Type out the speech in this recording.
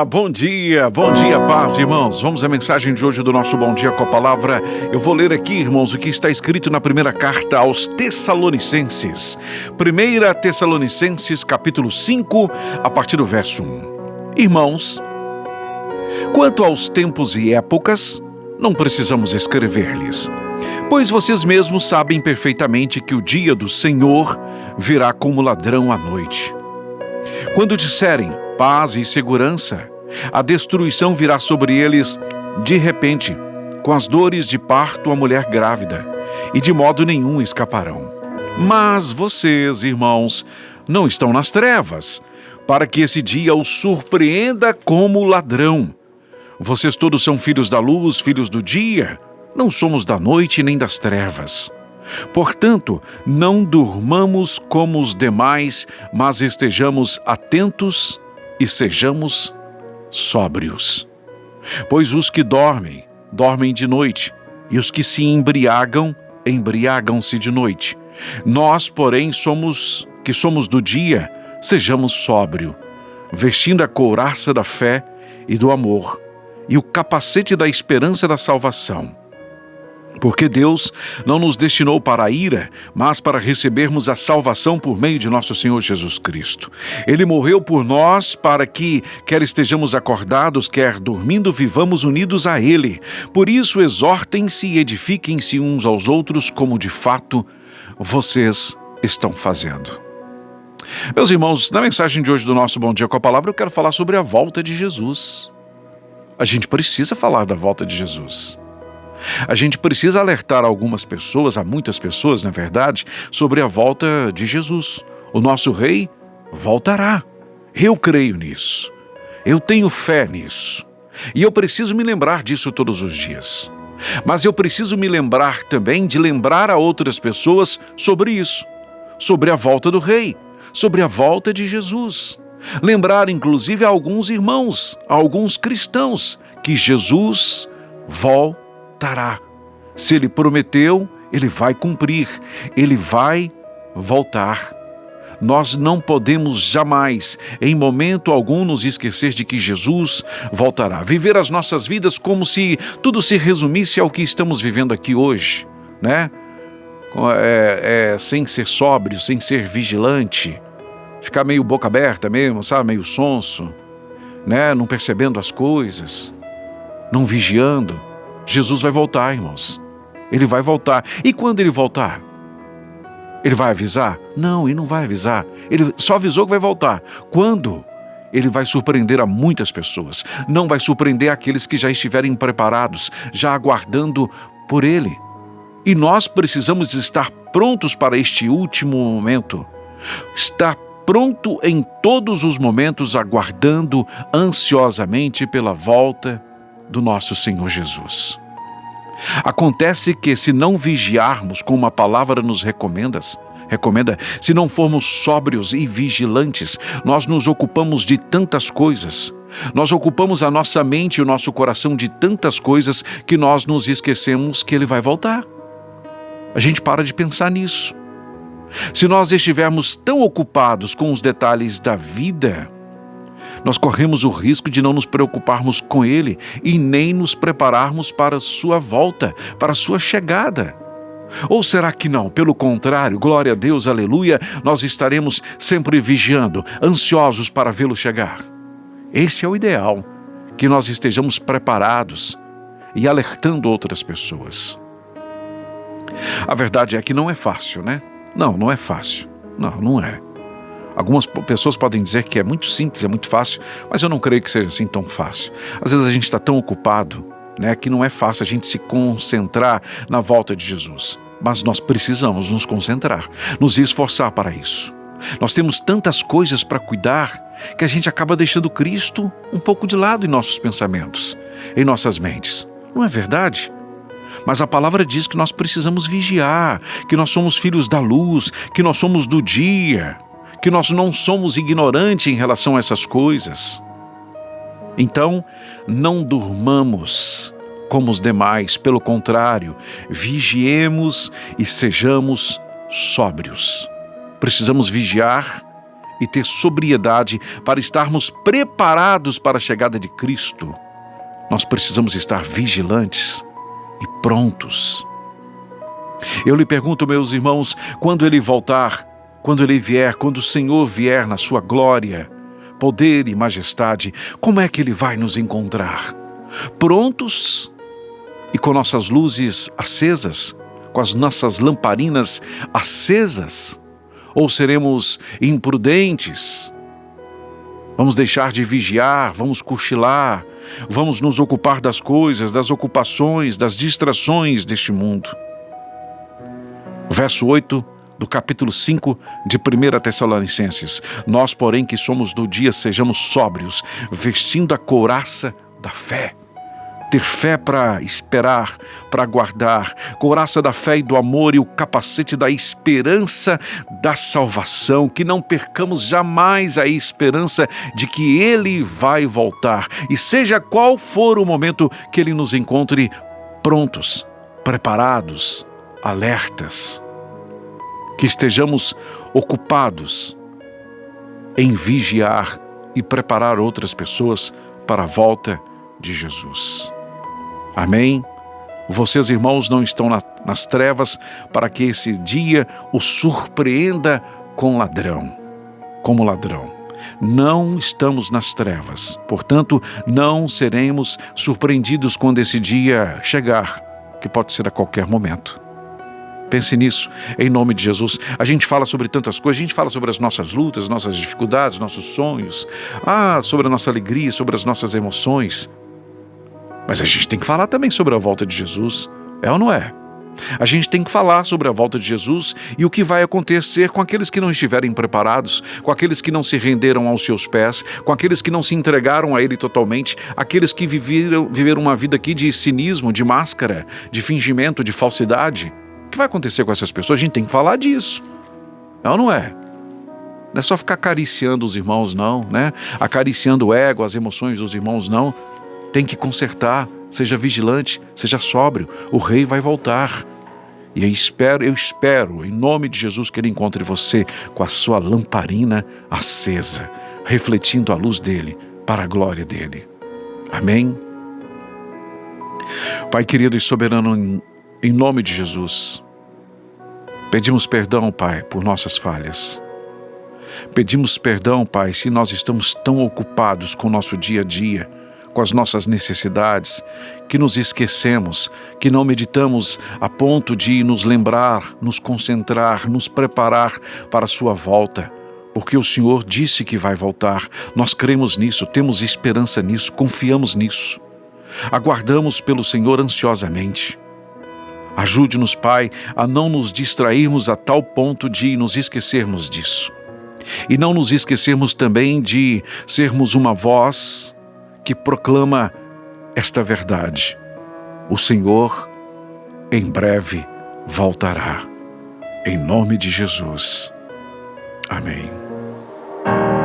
Bom dia, paz, irmãos. Vamos à mensagem de hoje do nosso Bom Dia com a Palavra. Eu vou ler aqui, irmãos, o que está escrito na primeira carta aos Tessalonicenses. 1 Tessalonicenses, capítulo 5, a partir do verso 1. Irmãos, quanto aos tempos e épocas, não precisamos escrever-lhes, pois vocês mesmos sabem perfeitamente que o dia do Senhor virá como ladrão à noite. Quando disserem paz e segurança, a destruição virá sobre eles de repente, com as dores de parto a mulher grávida, e de modo nenhum escaparão. Mas vocês, irmãos, não estão nas trevas, para que esse dia os surpreenda como ladrão. Vocês todos são filhos da luz, filhos do dia, não somos da noite nem das trevas. Portanto, não durmamos como os demais, mas estejamos atentos e sejamos sóbrios. Pois os que dormem, dormem de noite, e os que se embriagam, embriagam-se de noite. Nós, porém, que somos do dia, sejamos sóbrios, vestindo a couraça da fé e do amor, e o capacete da esperança da salvação. Porque Deus não nos destinou para a ira, mas para recebermos a salvação por meio de nosso Senhor Jesus Cristo. Ele morreu por nós para que, quer estejamos acordados, quer dormindo, vivamos unidos a Ele. Por isso, exortem-se e edifiquem-se uns aos outros, como de fato vocês estão fazendo. Meus irmãos, na mensagem de hoje do nosso Bom Dia com a Palavra, eu quero falar sobre a volta de Jesus. A gente precisa falar da volta de Jesus. A gente precisa alertar algumas pessoas, a muitas pessoas, na verdade, sobre a volta de Jesus. O nosso Rei voltará. Eu creio nisso. Eu tenho fé nisso. E eu preciso me lembrar disso todos os dias. Mas eu preciso me lembrar também de lembrar a outras pessoas sobre isso. Sobre a volta do Rei. Sobre a volta de Jesus. Lembrar, inclusive, a alguns irmãos, a alguns cristãos, que Jesus voltará. Se Ele prometeu, Ele vai cumprir, Ele vai voltar. Nós não podemos jamais, em momento algum, nos esquecer de que Jesus voltará. Viver as nossas vidas como se tudo se resumisse ao que estamos vivendo aqui hoje, né? Sem ser sóbrio, sem ser vigilante, ficar meio boca aberta mesmo, sabe? Meio sonso, né? Não percebendo as coisas, não vigiando. Jesus vai voltar, irmãos. Ele vai voltar. E quando Ele voltar? Ele vai avisar? Não, Ele não vai avisar. Ele só avisou que vai voltar. Quando? Ele vai surpreender a muitas pessoas. Não vai surpreender aqueles que já estiverem preparados, já aguardando por Ele. E nós precisamos estar prontos para este último momento. Estar pronto em todos os momentos, aguardando ansiosamente pela volta do nosso Senhor Jesus. Acontece que se não vigiarmos como a palavra nos recomenda, se não formos sóbrios e vigilantes, nós nos ocupamos de tantas coisas, nós ocupamos a nossa mente e o nosso coração de tantas coisas que nós nos esquecemos que Ele vai voltar. A gente para de pensar nisso. Se nós estivermos tão ocupados com os detalhes da vida, nós corremos o risco de não nos preocuparmos com Ele e nem nos prepararmos para a sua volta, para a sua chegada. Ou será que não? Pelo contrário, glória a Deus, aleluia, nós estaremos sempre vigiando, ansiosos para vê-lo chegar. Esse é o ideal, que nós estejamos preparados e alertando outras pessoas. A verdade é que não é fácil, né? Não é fácil. Não é. Algumas pessoas podem dizer que é muito simples, é muito fácil, mas eu não creio que seja assim tão fácil. Às vezes a gente está tão ocupado, né, que não é fácil a gente se concentrar na volta de Jesus. Mas nós precisamos nos concentrar, nos esforçar para isso. Nós temos tantas coisas para cuidar que a gente acaba deixando Cristo um pouco de lado em nossos pensamentos, em nossas mentes. Não é verdade? Mas a palavra diz que nós precisamos vigiar, que nós somos filhos da luz, que nós somos do dia, que nós não somos ignorantes em relação a essas coisas. Então, não durmamos como os demais, pelo contrário, vigiemos e sejamos sóbrios. Precisamos vigiar e ter sobriedade para estarmos preparados para a chegada de Cristo, nós precisamos estar vigilantes e prontos. Eu lhe pergunto, meus irmãos, quando Ele voltar, quando Ele vier, quando o Senhor vier na sua glória, poder e majestade, como é que Ele vai nos encontrar? Prontos e com nossas luzes acesas, com as nossas lamparinas acesas? Ou seremos imprudentes? Vamos deixar de vigiar, vamos cochilar, vamos nos ocupar das coisas, das ocupações, das distrações deste mundo. Verso 8 do capítulo 5 de 1 Tessalonicenses. Nós, porém, que somos do dia, sejamos sóbrios, vestindo a couraça da fé. Ter fé para esperar, para aguardar, couraça da fé e do amor e o capacete da esperança da salvação, que não percamos jamais a esperança de que Ele vai voltar, e seja qual for o momento que Ele nos encontre, prontos, preparados, alertas, que estejamos ocupados em vigiar e preparar outras pessoas para a volta de Jesus. Amém? Vocês, irmãos, não estão nas trevas para que esse dia os surpreenda como ladrão. Não estamos nas trevas, portanto, não seremos surpreendidos quando esse dia chegar, que pode ser a qualquer momento. Pense nisso, em nome de Jesus. A gente fala sobre tantas coisas, a gente fala sobre as nossas lutas, nossas dificuldades, nossos sonhos, sobre a nossa alegria, sobre as nossas emoções. Mas a gente tem que falar também sobre a volta de Jesus, é ou não é? A gente tem que falar sobre a volta de Jesus e o que vai acontecer com aqueles que não estiverem preparados, com aqueles que não se renderam aos seus pés, com aqueles que não se entregaram a Ele totalmente, aqueles que viveram uma vida aqui de cinismo, de máscara, de fingimento, de falsidade. O que vai acontecer com essas pessoas? A gente tem que falar disso, é ou não é? Não é só ficar acariciando os irmãos, não, né? Acariciando o ego, as emoções dos irmãos, não. Tem que consertar, seja vigilante, seja sóbrio, o Rei vai voltar. E eu espero, em nome de Jesus, que Ele encontre você com a sua lamparina acesa, refletindo a luz dEle, para a glória dEle. Amém? Pai querido e soberano, em nome de Jesus, pedimos perdão, Pai, por nossas falhas. Pedimos perdão, Pai, se nós estamos tão ocupados com o nosso dia a dia, com as nossas necessidades, que nos esquecemos, que não meditamos a ponto de nos lembrar, nos concentrar, nos preparar para a sua volta, porque o Senhor disse que vai voltar. Nós cremos nisso, temos esperança nisso, confiamos nisso. Aguardamos pelo Senhor ansiosamente. Ajude-nos, Pai, a não nos distrairmos a tal ponto de nos esquecermos disso. E não nos esquecermos também de sermos uma voz que proclama esta verdade. O Senhor em breve voltará. Em nome de Jesus. Amém.